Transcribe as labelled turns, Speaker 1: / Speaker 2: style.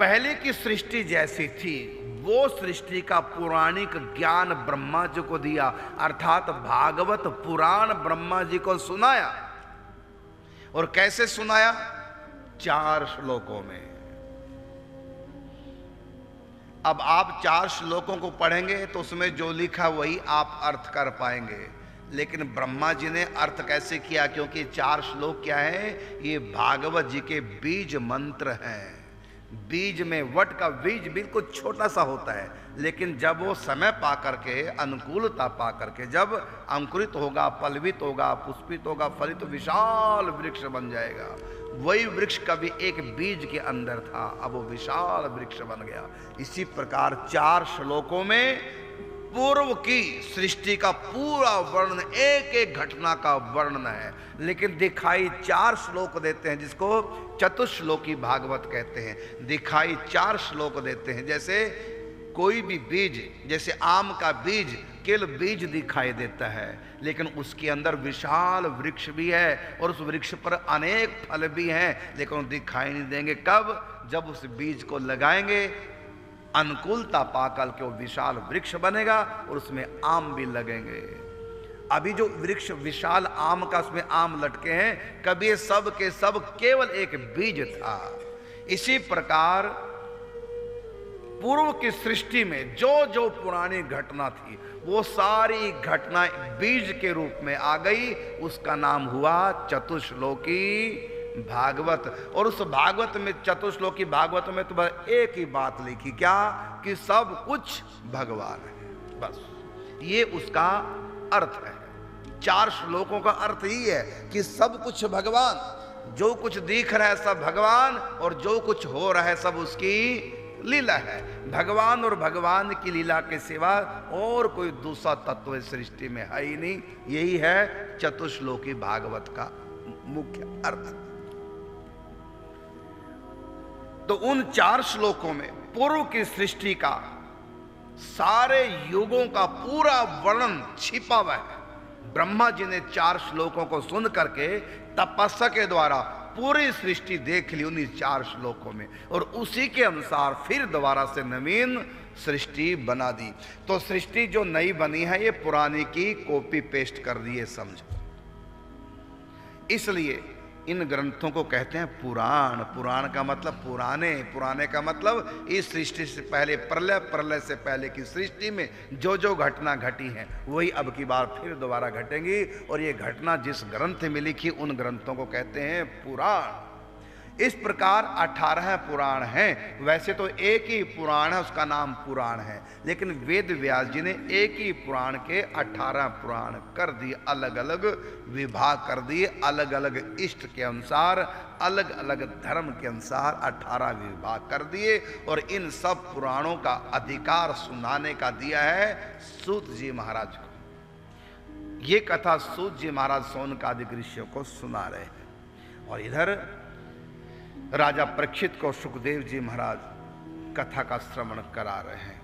Speaker 1: पहले की सृष्टि जैसी थी वो सृष्टि का पौराणिक ज्ञान ब्रह्मा जी को दिया, अर्थात भागवत पुराण ब्रह्मा जी को सुनाया। और कैसे सुनाया? 4 श्लोकों में। अब आप 4 श्लोकों को पढ़ेंगे तो उसमें जो लिखा वही आप अर्थ कर पाएंगे, लेकिन ब्रह्मा जी ने अर्थ कैसे किया? क्योंकि 4 श्लोक क्या है? ये भागवत जी के बीज मंत्र हैं। बीज में वट का बीज बिल्कुल छोटा सा होता है, लेकिन जब वो समय पा करके, अनुकूलता पा करके जब अंकुरित होगा, पल्वित होगा, पुष्पित होगा, फलित तो विशाल वृक्ष बन जाएगा। वही वृक्ष कभी एक बीज के अंदर था, अब वो विशाल वृक्ष बन गया। इसी प्रकार 4 श्लोकों में पूर्व की सृष्टि का पूरा वर्णन, एक एक घटना का वर्णन है, लेकिन दिखाई 4 श्लोक देते हैं, जिसको चतुश्लोकी भागवत कहते हैं। दिखाई 4 श्लोक देते हैं। जैसे कोई भी बीज, जैसे आम का बीज केवल बीज दिखाई देता है, लेकिन उसके अंदर विशाल वृक्ष भी है और उस वृक्ष पर अनेक फल भी हैं, लेकिन वो दिखाई नहीं देंगे। कब? जब उस बीज को लगाएंगे, अनुकूलता पाकर के वो विशाल वृक्ष बनेगा और उसमें आम भी लगेंगे। अभी जो वृक्ष विशाल आम का, उसमें आम लटके हैं, कभी ये सब के सब केवल एक बीज था। इसी प्रकार पूर्व की सृष्टि में जो जो पुरानी घटना थी वो सारी घटना बीज के रूप में आ गई। उसका नाम हुआ चतुश्लोकी भागवत। और उस भागवत में, चतुश्लोकी भागवत में तो बस एक ही बात लिखी, क्या? कि सब कुछ भगवान है। बस ये उसका अर्थ है। 4 श्लोकों का अर्थ ही है कि सब कुछ भगवान, जो कुछ दिख रहा है सब भगवान, और जो कुछ हो रहा है सब उसकी लीला है। भगवान और भगवान की लीला के सिवा और कोई दूसरा तत्व इस सृष्टि में है ही नहीं। यही है चतुश्लोकी भागवत का मुख्य अर्थ। तो उन 4 श्लोकों में पूर्व की सृष्टि का सारे युगों का पूरा वर्णन छिपा हुआ है। ब्रह्मा जी ने 4 श्लोकों को सुन करके तपस्या के द्वारा पूरी सृष्टि देख ली उन्हीं 4 श्लोकों में, और उसी के अनुसार फिर दोबारा से नवीन सृष्टि बना दी। तो सृष्टि जो नई बनी है ये पुरानी की कॉपी पेस्ट कर दी है, समझो। इसलिए इन ग्रंथों को कहते हैं पुराण। पुराण का मतलब पुराने, पुराने का मतलब इस सृष्टि से पहले, प्रलय, प्रलय से पहले की सृष्टि में जो जो घटना घटी है वही अब की बार फिर दोबारा घटेंगी। और ये घटना जिस ग्रंथ में लिखी उन ग्रंथों को कहते हैं पुराण। इस प्रकार 18 पुराण हैं। वैसे तो एक ही पुराण है, उसका नाम पुराण है, लेकिन वेद व्यास जी ने एक ही पुराण के 18 पुराण कर दिए, अलग अलग विभाग कर दिए, अलग अलग इष्ट के अनुसार, अलग अलग धर्म के अनुसार 18 विभाग कर दिए। और इन सब पुराणों का अधिकार सुनाने का दिया है सूत जी महाराज को। ये कथा सूत जी महाराज सौनकादिक ऋषियों को सुना रहे हैं, और इधर राजा परीक्षित को सुखदेव जी महाराज कथा का श्रवण करा रहे हैं।